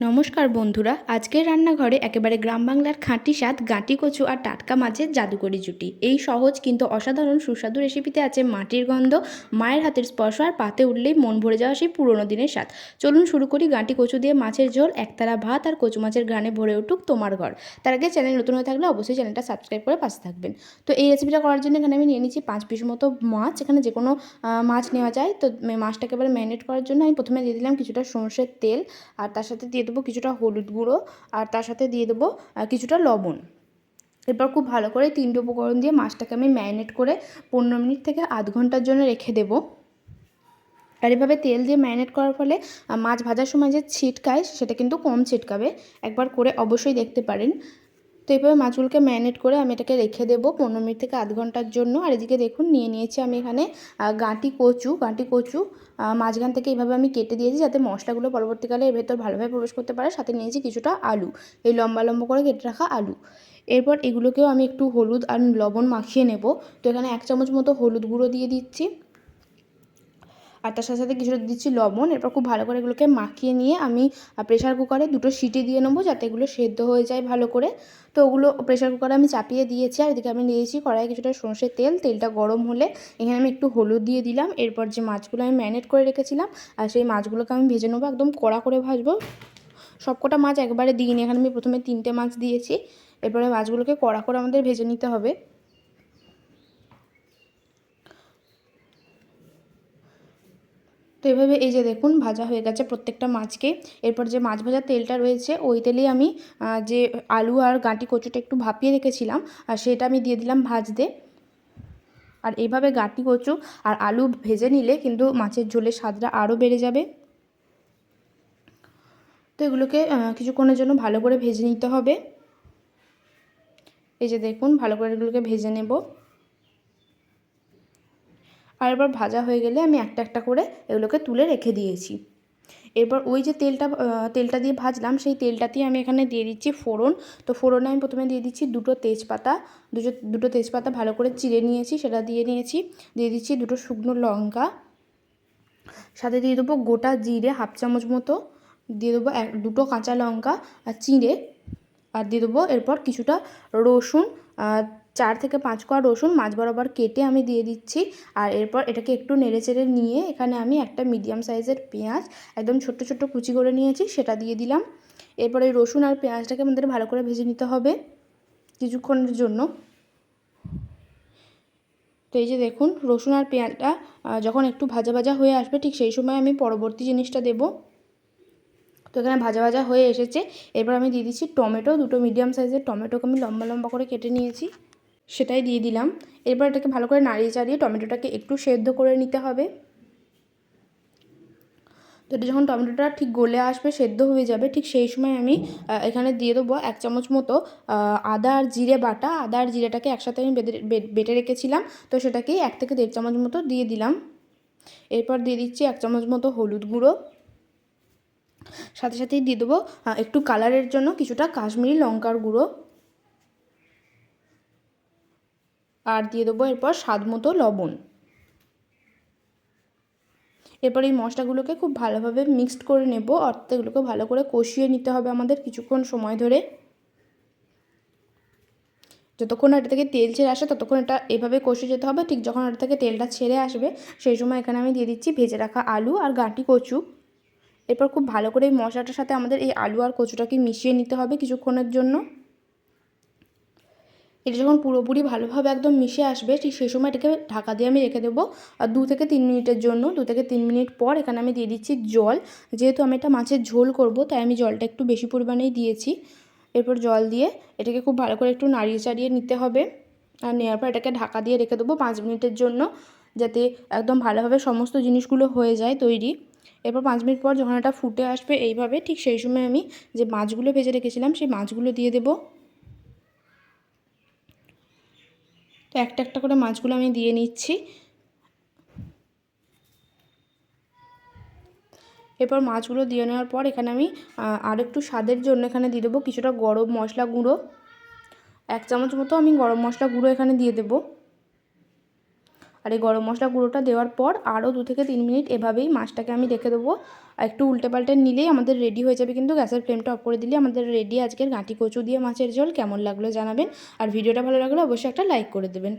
নমস্কার বন্ধুরা, আজকের রান্নাঘরে একেবারে গ্রাম বাংলার খাঁটি স্বাদ গাঁটি কচু আর টাটকা মাছের জাদুকরি জুটি। এই সহজ কিন্তু অসাধারণ সুস্বাদু রেসিপিতে আছে মাটির গন্ধ, মায়ের হাতের স্পর্শ আর পাতে উঠলেই মন ভরে যাওয়া সেই পুরনো দিনের স্বাদ। চলুন শুরু করি। গাঁটি কচু দিয়ে মাছের ঝোল, একতারা ভাত আর কচু মাছের ঘ্রাণে ভরে উঠুক তোমার ঘর। তার আগে চ্যানেল নতুন হয়ে থাকলে অবশ্যই চ্যানেলটা সাবস্ক্রাইব করে পাশে থাকবেন। তো এই রেসিপিটা করার জন্য এখানে আমি নিয়ে নিচ্ছি 5 পিস মতো মাছ। এখানে যে কোনো মাছ নেওয়া যায়। তো মাছটাকে এবারে ম্যারিনেট করার জন্য আমি প্রথমে দিয়ে দিলাম কিছুটা সরষের তেল, আর তার সাথে দিয়ে দেবো কিছুটা হলুদ গুঁড়ো, আর তার সাথে দিয়ে দেবো কিছুটা লবণ। এরপর খুব ভালো করে 3টে উপকরণ দিয়ে মাছটাকে আমি ম্যারিনেট করে 15 মিনিট থেকে আধ ঘন্টার জন্য রেখে দেবো। আর এভাবে তেল দিয়ে ম্যারিনেট করার ফলে মাছ ভাজার সময় যে ছিটকায় সেটা কিন্তু কম ছিটকাবে। একবার করে অবশ্যই দেখতে পারেন। তো এইভাবে মাছগুলোকে ম্যারিনেট করে আমি এটাকে রেখে দেবো 15 মিনিট থেকে আধ ঘন্টার জন্য। আর এদিকে দেখুন নিয়ে নিয়েছি আমি এখানে গাঁটি কচু মাঝখান থেকে এইভাবে আমি কেটে দিয়েছি যাতে মশলাগুলো পরবর্তীকালে এর ভেতর ভালোভাবে প্রবেশ করতে পারে। সাথে নিয়েছি কিছুটা আলু, এই লম্বা লম্বা করে কেটে রাখা আলু। এরপর এগুলোকেও আমি একটু হলুদ আর লবণ মাখিয়ে নেব। তো এখানে 1 চামচ মতো হলুদ গুঁড়ো দিয়ে দিচ্ছি, আর তার সাথে সাথে কিছুটা দিচ্ছি লবণ। এরপর খুব ভালো করে এগুলোকে মাখিয়ে নিয়ে আমি প্রেশার কুকারে 2টো সিটি দিয়ে নেবো যাতে এগুলো সেদ্ধ হয়ে যায় ভালো করে। তো ওগুলো প্রেশার কুকারে আমি চাপিয়ে দিয়েছি। আর এদিকে আমি দিয়েছি কড়াইয়ে কিছুটা সরষের তেল। তেলটা গরম হলে এখানে আমি একটু হলুদ দিয়ে দিলাম। এরপর যে মাছগুলো আমি ম্যারিনেট করে রেখেছিলাম আর সেই মাছগুলোকে আমি ভেজে নেবো, একদম কড়া করে ভাজবো। সবকটা মাছ একবারে দিইনি, এখানে আমি প্রথমে 3টে মাছ দিয়েছি। এরপরে মাছগুলোকে কড়া করে আমাদের ভেজে নিতে হবে। তো এভাবে এই যে দেখুন ভাজা হয়ে গেছে প্রত্যেকটা মাছকে। এরপর যে মাছ ভাজার তেলটা রয়েছে ওই তেলেই আমি যে আলু আর গাঁটি কচুটা একটু ভাপিয়ে রেখেছিলাম আর সেটা আমি দিয়ে দিলাম ভাজতে। আর এইভাবে গাঁটি কচু আর আলু ভেজে নিলে কিন্তু মাছের ঝোলের স্বাদটা আরও বেড়ে যাবে। তো এগুলোকে কিছুক্ষণের জন্য ভালো করে ভেজে নিতে হবে। এই যে দেখুন ভালো করে এগুলোকে ভেজে নেব। আর এবার ভাজা হয়ে গেলে আমি একটা একটা করে এগুলোকে তুলে রেখে দিয়েছি। এরপর ওই যে তেলটা দিয়ে ভাজলাম সেই তেলটাতেই আমি এখানে দিয়ে দিচ্ছি ফোড়ন। তো ফোড়নে আমি প্রথমে দিয়ে দিচ্ছি দুটো তেজপাতা ভালো করে চিড়ে নিয়েছি, সেটা দিয়ে নিয়েছি। দিয়ে দিচ্ছি 2টো শুকনো লঙ্কা, সাথে দিয়ে দেবো গোটা জিরে 1/2 চামচ মতো, দিয়ে দেবো 2টো কাঁচা লঙ্কা আর চিড়ে, আর দিয়ে দেবো এরপর কিছুটা রসুন, 4 থেকে 5 কোয়া রসুন মাঝ বরাবর কেটে আমি দিয়ে দিচ্ছি। আর এরপর এটাকে একটু নেড়েচেড়ে নিয়ে এখানে আমি একটা মিডিয়াম সাইজের পেঁয়াজ একদম ছোট্ট ছোট্ট কুচি করে নিয়েছি, সেটা দিয়ে দিলাম। এরপর এই রসুন আর পেঁয়াজটাকে আমাদের ভালো করে ভেজে নিতে হবে কিছুক্ষণের জন্য। তো এই যে দেখুন রসুন আর পেঁয়াজটা যখন একটু ভাজা ভাজা হয়ে আসবে ঠিক সেই সময় আমি পরবর্তী জিনিসটা দেবো। তো এখানে ভাজা ভাজা হয়ে এসেছে। এরপর আমি দিয়ে দিচ্ছি টমেটো, 2টো মিডিয়াম সাইজের টমেটোকে আমি লম্বা লম্বা করে কেটে নিয়েছি, সেটাই দিয়ে দিলাম। এরপর এটাকে ভালো করে নাড়িয়ে চাড়িয়ে টমেটোটাকে একটু সেদ্ধ করে নিতে হবে। তো এটা যখন টমেটোটা ঠিক গলে আসবে, সেদ্ধ হয়ে যাবে, ঠিক সেই সময় আমি এখানে দিয়ে দেবো 1 চামচ মতো আদা আর জিরে বাটা। আদা আর জিরেটাকে একসাথে আমি বেটে রেখেছিলাম, তো সেটাকেই 1 থেকে 1.5 চামচ মতো দিয়ে দিলাম। এরপর দিয়ে দিচ্ছি 1 চামচ মতো হলুদ গুঁড়ো, সাথে সাথেই দিয়ে দেবো একটু কালারের জন্য কিছুটা কাশ্মীরি লঙ্কার গুঁড়ো, আর দিয়ে দেবো এরপর স্বাদ মতো লবণ। এরপর এই মশলাগুলোকে খুব ভালোভাবে মিক্সড করে নেব, অর্থাৎ এগুলোকে ভালো করে কষিয়ে নিতে হবে আমাদের কিছুক্ষণ সময় ধরে। যতক্ষণ না এটা থেকে তেল ছেড়ে আসে ততক্ষণ এটা এভাবে কষিয়ে যেতে হবে। ঠিক যখন এটা থেকে তেলটা ছেড়ে আসবে সেই সময় এখানে আমি দিয়ে দিচ্ছি ভেজে রাখা আলু আর গাঁটি কচু। এরপর খুব ভালো করে এই মশলাটার সাথে আমাদের এই আলু আর কচুটাকে মিশিয়ে নিতে হবে কিছুক্ষণের জন্য। এটা যখন পুরোপুরি ভালোভাবে একদম মিশে আসবে ঠিক সেই সময় এটাকে ঢাকা দিয়ে আমি রেখে দেবো 2 থেকে 3 মিনিটের জন্য। 2 থেকে 3 মিনিট পর এখানে আমি দিয়ে দিচ্ছি জল। যেহেতু আমি এটা মাছের ঝোল করব তাই আমি জলটা একটু বেশি পরিমাণেই দিয়েছি। এরপর জল দিয়ে এটাকে খুব ভালো করে একটু নাড়িয়ে চাড়িয়ে নিতে হবে। আর নেওয়ার পর এটাকে ঢাকা দিয়ে রেখে দেবো 5 মিনিটের জন্য, যাতে একদম ভালোভাবে সমস্ত জিনিসগুলো হয়ে যায় তৈরি। এরপর 5 মিনিট পর যখন এটা ফুটে আসবে এইভাবে ঠিক সেই সময় আমি যে মাছগুলো ভেজে রেখেছিলাম সেই মাছগুলো দিয়ে দেবো। তো একটা একটা করে মাছগুলো আমি দিয়ে নিচ্ছি। এরপর মাছগুলো দিয়ে নেওয়ার পর এখানে আমি আর একটু স্বাদের জন্য এখানে দিয়ে দেবো কিছুটা গরম মশলা গুঁড়ো, 1 চামচ মতো আমি গরম মশলা গুঁড়ো এখানে দিয়ে দেবো। আর এই গরম মশলা গুঁড়োটা দেওয়ার পর আরও 2 থেকে 3 মিনিট এভাবেই মাছটাকে আমি রেখে দেবো। একটু উল্টে পাল্টে নিলেই আমাদের রেডি হয়ে যাবে। কিন্তু গ্যাসের ফ্লেমটা অফ করে দিলে আমাদের রেডি আজকের গাঁটি কচু দিয়ে মাছের ঝোল। কেমন লাগলো জানাবেন, আর ভিডিওটা ভালো লাগলে অবশ্যই একটা লাইক করে দেবেন।